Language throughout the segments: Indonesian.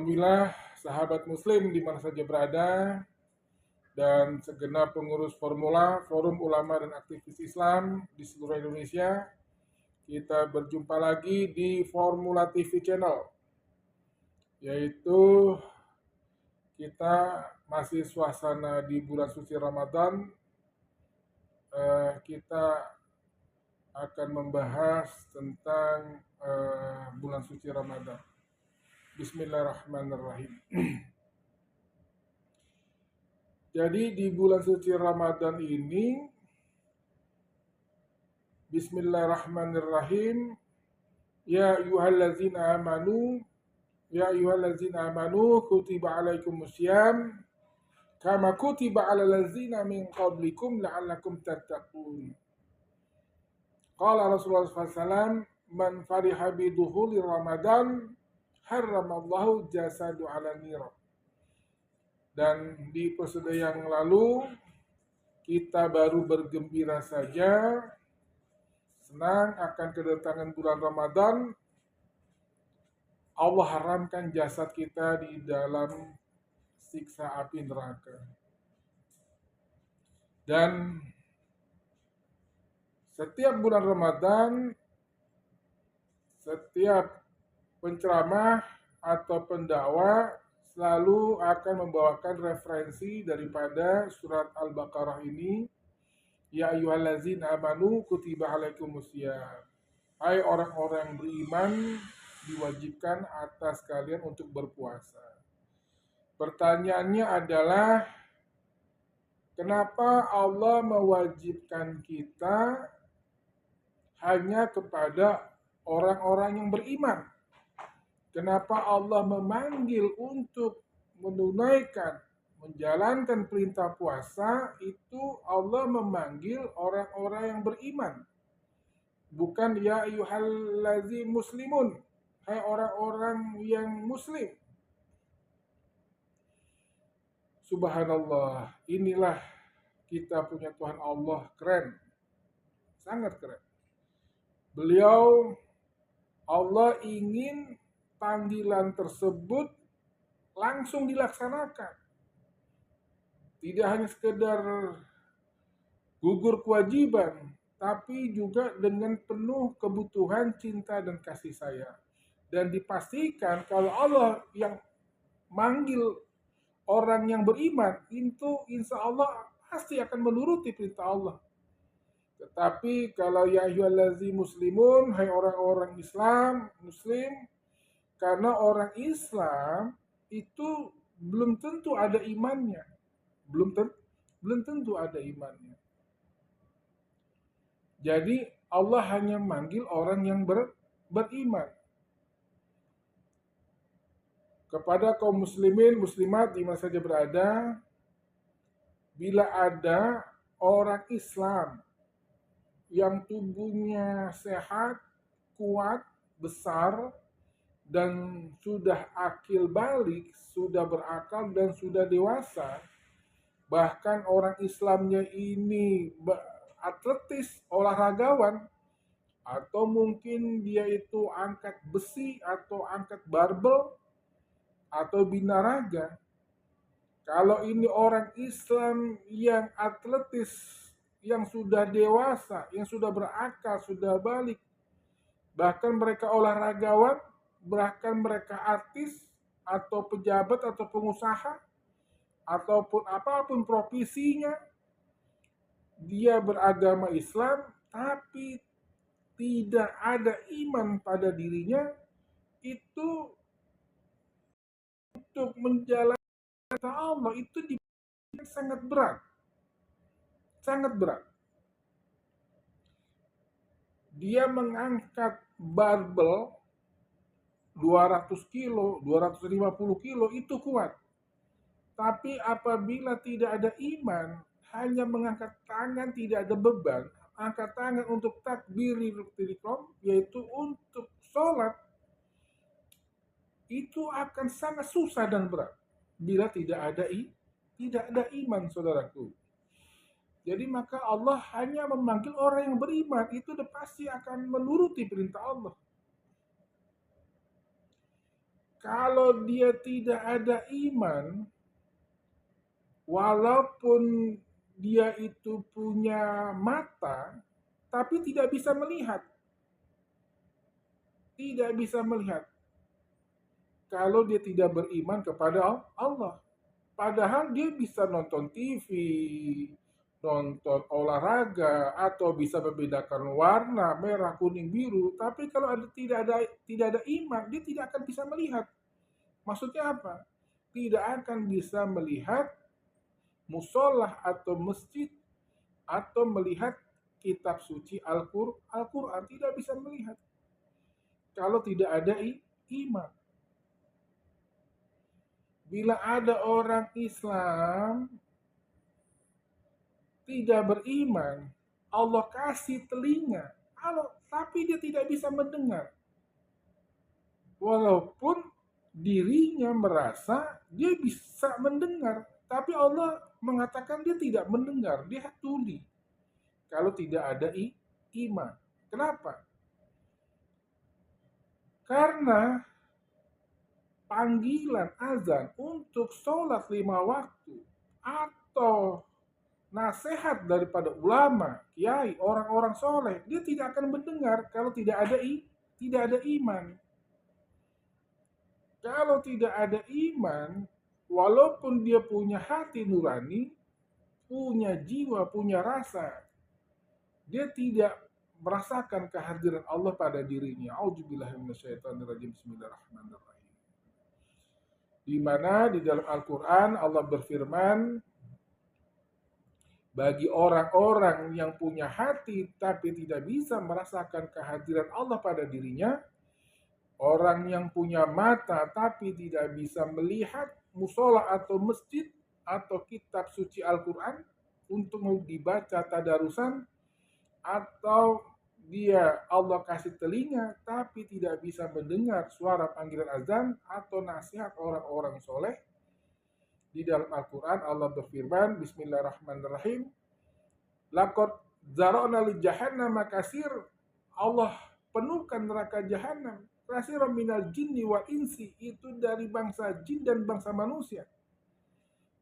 Alhamdulillah, sahabat muslim di mana saja berada, dan segenap pengurus formula, forum ulama dan aktivis Islam di seluruh Indonesia, kita berjumpa lagi di Formula TV Channel, yaitu kita masih suasana di bulan suci Ramadan. Kita akan membahas tentang bulan suci Ramadan. Bismillahirrahmanirrahim. Jadi di bulan suci Ramadan ini, Bismillahirrahmanirrahim, Ya ayyuhallazina amanu kutiba alaikumussyam kama kutiba alal ladzina min qablikum la'allakum tattaqun. Qala Rasulullah SAW, man fariha bidukhuli Ramadan harramallahu jasadu ala nira. Dan di episode yang lalu kita baru bergembira saja, senang akan kedatangan bulan Ramadan. Allah haramkan jasad kita di dalam siksa api neraka. Dan setiap bulan Ramadan, setiap penceramah atau pendakwa selalu akan membawakan referensi daripada surat Al-Baqarah ini. Ya ayyuhallazina amanu kutiba alaikumussyam. Hai orang-orang beriman, diwajibkan atas kalian untuk berpuasa. Pertanyaannya adalah, kenapa Allah mewajibkan kita hanya kepada orang-orang yang beriman? Kenapa Allah memanggil untuk menunaikan, menjalankan perintah puasa itu Allah memanggil orang-orang yang beriman. Bukan ya ayyuhallazi muslimun, hai orang-orang yang muslim. Subhanallah, inilah kita punya Tuhan Allah, keren. Sangat keren. Allah ingin panggilan tersebut langsung dilaksanakan. Tidak hanya sekedar gugur kewajiban, tapi juga dengan penuh kebutuhan cinta dan kasih sayang. Dan dipastikan kalau Allah yang manggil orang yang beriman, itu insya Allah pasti akan menuruti perintah Allah. Tetapi kalau ya ayyuhallazi muslimun, hai orang-orang Islam, muslim, karena orang Islam itu belum tentu ada imannya. Belum tentu ada imannya. Jadi Allah hanya manggil orang yang beriman. Kepada kaum muslimin, muslimat di mana saja berada, bila ada orang Islam yang tubuhnya sehat, kuat, besar, dan sudah akil balik, sudah berakal dan sudah dewasa, bahkan orang Islamnya ini atletis, olahragawan, atau mungkin dia itu angkat besi atau angkat barbel atau binaraga. Kalau ini orang Islam yang atletis, yang sudah dewasa, yang sudah berakal, sudah balik, bahkan mereka olahragawan, bahkan mereka artis atau pejabat atau pengusaha ataupun apapun profesinya, dia beragama Islam tapi tidak ada iman pada dirinya, itu untuk menjalankan Allah itu sangat berat. Sangat berat. Dia mengangkat barbel 200 kilo, 250 kilo itu kuat. Tapi apabila tidak ada iman, hanya mengangkat tangan, tidak ada beban, angkat tangan untuk takbirul ihram, yaitu untuk sholat, itu akan sangat susah dan berat bila tidak ada iman, saudaraku. Jadi maka Allah hanya memanggil orang yang beriman, itu pasti akan menuruti perintah Allah. Kalau dia tidak ada iman, walaupun dia itu punya mata, tapi tidak bisa melihat. Tidak bisa melihat. Kalau dia tidak beriman kepada Allah. Padahal dia bisa nonton TV, nonton olahraga, atau bisa membedakan warna merah, kuning, biru. Tapi kalau tidak ada iman, dia tidak akan bisa melihat. Maksudnya apa? Tidak akan bisa melihat musolah atau masjid atau melihat kitab suci Al-Quran. Tidak bisa melihat kalau tidak ada iman. Bila ada orang Islam tidak beriman, Allah kasih telinga, tapi dia tidak bisa mendengar. Walaupun dirinya merasa dia bisa mendengar, tapi Allah mengatakan dia tidak mendengar, dia tuli. Kalau tidak ada iman. Kenapa? Karena panggilan azan untuk sholat 5 waktu atau nasihat daripada ulama, kiai, orang-orang soleh, dia tidak akan mendengar kalau tidak ada iman. Kalau tidak ada iman, walaupun dia punya hati nurani, punya jiwa, punya rasa, dia tidak merasakan kehadiran Allah pada dirinya. Auzubillahi minasyaitonirrajim. Bismillahirrahmanirrahim. Di mana di dalam Al-Quran Allah berfirman, bagi orang-orang yang punya hati tapi tidak bisa merasakan kehadiran Allah pada dirinya, orang yang punya mata tapi tidak bisa melihat musola atau masjid atau kitab suci Al-Quran untuk dibaca tadarusan, atau dia Allah kasih telinga tapi tidak bisa mendengar suara panggilan azan atau nasihat orang-orang soleh. Di dalam Al-Quran Allah berfirman, Bismillahirrahmanirrahim, laqad zara'na li jahannama katsir, Allah penuhkan neraka jahanam katsiran minal jinni wal insi, itu dari bangsa jin dan bangsa manusia.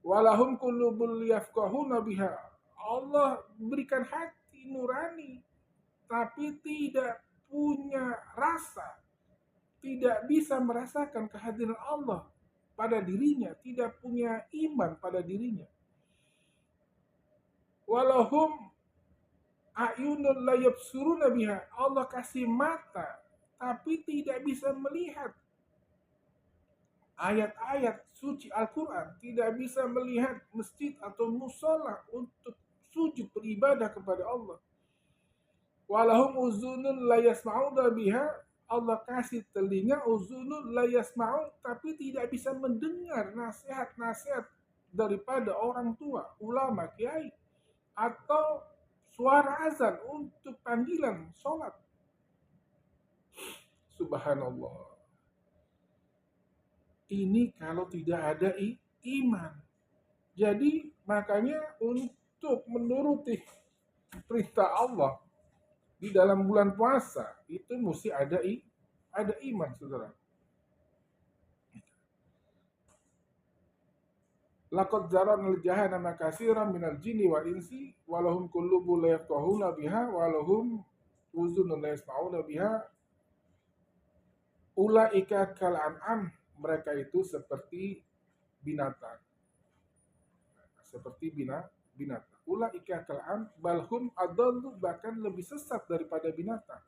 Walahum qulubul yafqahuna biha, Allah berikan hati nurani tapi tidak punya rasa, tidak bisa merasakan kehadiran Allah pada dirinya, tidak punya iman pada dirinya. Walahum a'yunul la yabsuruna biha, Allah kasih mata tapi tidak bisa melihat ayat-ayat suci Al-Quran, tidak bisa melihat masjid atau musola untuk sujud beribadah kepada Allah. Walahum uzunun la yasma'una biha, Allah kasih telinga, uzunun la yasma'u, tapi tidak bisa mendengar nasihat-nasihat daripada orang tua, ulama, kiai, atau suara azan untuk panggilan sholat. Subhanallah. Ini kalau tidak ada iman. Jadi makanya untuk menuruti perintah Allah di dalam bulan puasa itu mesti ada iman, saudara. Laqad zara'na al-jahannama katsiran minal jinni wal insi walahum qulubun la yafqahuna biha walahum uzunun la yasma'una biha ulaika kal an'am, mereka itu seperti binatang. Seperti binatang. Ulaika kal an'am balhum adallu, bahkan lebih sesat daripada binatang.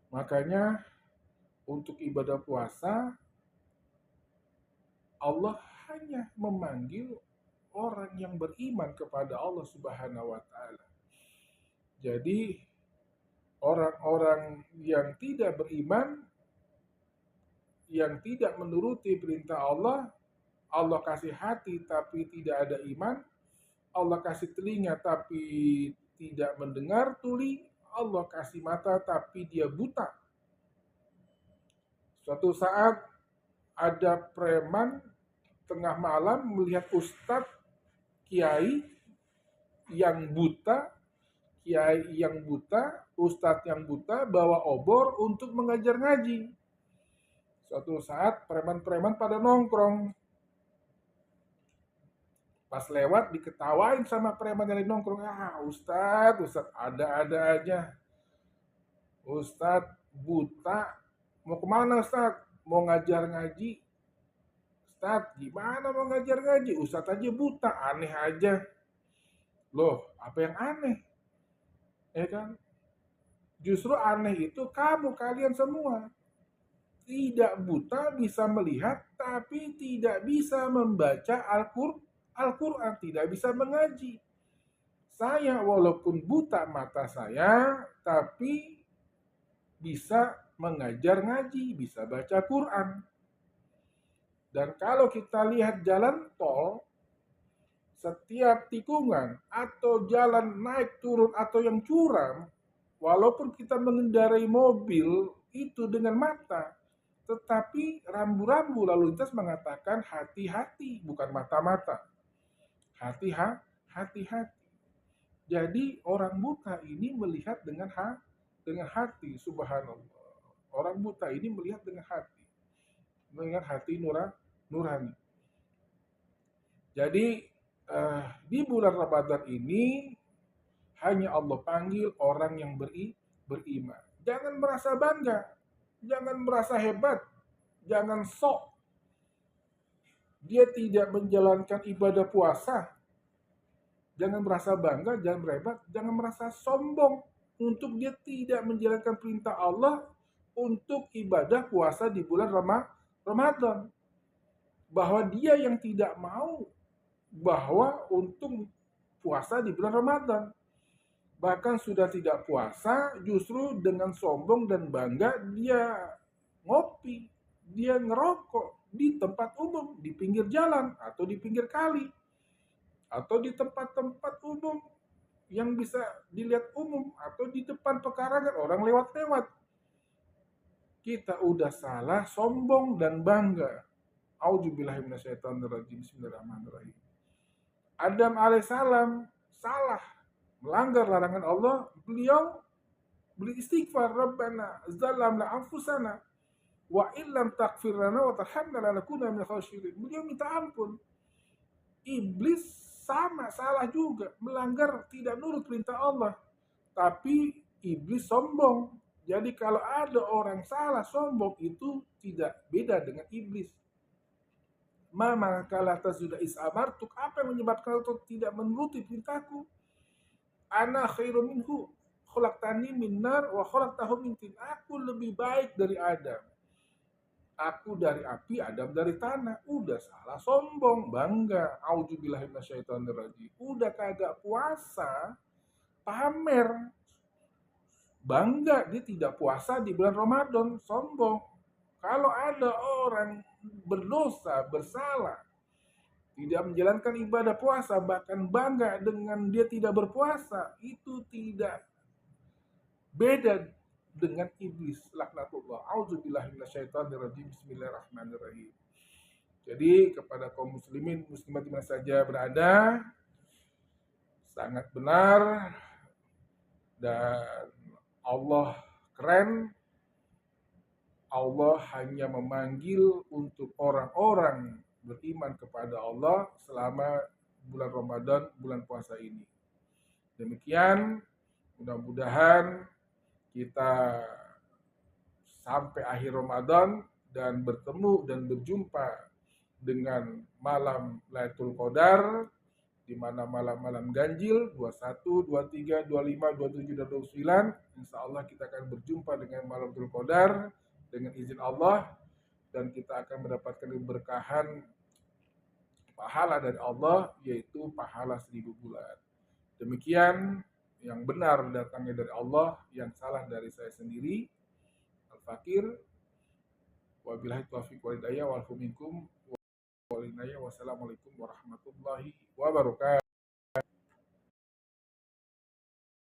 Makanya untuk ibadah puasa Allah hanya memanggil orang yang beriman kepada Allah Subhanahu wa taala. Jadi orang-orang yang tidak beriman, yang tidak menuruti perintah Allah, Allah kasih hati tapi tidak ada iman, Allah kasih telinga tapi tidak mendengar tuli, Allah kasih mata tapi dia buta. Suatu saat ada preman tengah malam melihat ustadz kiai yang buta, ustadz yang buta bawa obor untuk mengajar ngaji. Suatu saat preman-preman pada nongkrong. Pas lewat diketawain sama preman yang nongkrong. Ah, Ustadz, ada-ada aja. Ustadz buta. Mau kemana Ustadz? Mau ngajar ngaji. Ustadz, gimana mau ngajar ngaji? Ustadz aja buta, aneh aja. Loh, apa yang aneh? Ya kan? Justru aneh itu kalian semua. Tidak buta bisa melihat, tapi tidak bisa membaca Al-Quran, tidak bisa mengaji. Saya walaupun buta mata saya, tapi bisa mengajar ngaji, bisa baca Quran. Dan kalau kita lihat jalan tol, setiap tikungan atau jalan naik turun atau yang curam, walaupun kita mengendarai mobil itu dengan mata, tetapi rambu-rambu lalu lintas mengatakan hati-hati, bukan mata-mata. Hati-hati. Jadi orang buta ini melihat dengan hati, subhanallah. Orang buta ini melihat dengan hati nurani. Jadi di bulan Ramadan ini hanya Allah panggil orang yang beriman. Jangan merasa bangga, jangan merasa hebat, jangan sok. Dia tidak menjalankan ibadah puasa. Jangan merasa bangga, jangan berhebat, jangan merasa sombong untuk dia tidak menjalankan perintah Allah untuk ibadah puasa di bulan Ramadan. Bahwa dia yang tidak mau bahwa untuk puasa di bulan Ramadan. Bahkan sudah tidak puasa, justru dengan sombong dan bangga dia ngopi, dia ngerokok di tempat umum, di pinggir jalan atau di pinggir kali, atau di tempat-tempat umum yang bisa dilihat umum, atau di depan pekarangan orang lewat-lewat. Kita udah salah, sombong dan bangga. Auzubillahi minasyaitonirrajim. Bismillahirrahmanirrahim. Adam alaihissalam salah, melanggar larangan Allah, beliau beristighfar, Rabbana zalamna anfusana wa illam taghfir lana wa tarhamna lanakunanna minal khasirin. Beliau minta ampun. Iblis sama salah juga, melanggar, tidak nurut perintah Allah. Tapi iblis sombong. Jadi kalau ada orang salah sombong itu tidak beda dengan iblis. Mama kala sudah isamartuk, apa yang menyebabkan kau tidak menuruti perintahku? Ana khairu minhu, khalaqtani min nar wa khalaqtahu min tin. Aku lebih baik dari Adam. Aku dari api, Adam dari tanah. Udah salah sombong, bangga. Auzubillahi minasyaitonirrajim. Udah kagak puasa, pamer. Bangga dia tidak puasa di bulan Ramadan, sombong. Kalau ada orang berdosa, bersalah, tidak menjalankan ibadah puasa, bahkan bangga dengan dia tidak berpuasa, itu tidak beda dengan iblis, laknatullah. Auzubillahi minasyaitonirrajim. Bismillahirrahmanirrahim. Jadi kepada kaum muslimin muslimat di mana saja berada, sangat benar dan Allah keren. Allah hanya memanggil untuk orang-orang beriman kepada Allah selama bulan Ramadan, bulan puasa ini. Demikian, mudah-mudahan kita sampai akhir Ramadan dan bertemu dan berjumpa dengan malam Lailatul Qadar, di mana malam-malam ganjil 21, 23, 25, 27 dan 29. Insya Allah kita akan berjumpa dengan malam Lailatul Qadar dengan izin Allah, dan kita akan mendapatkan keberkahan pahala dari Allah, yaitu pahala 1000 bulan. Demikian yang benar datangnya dari Allah, yang salah dari saya sendiri, Al-Fakir. Wabillahi taufiq wal hidayah wal minkum wal inayah. Wassalamualaikum warahmatullahi wabarakatuh.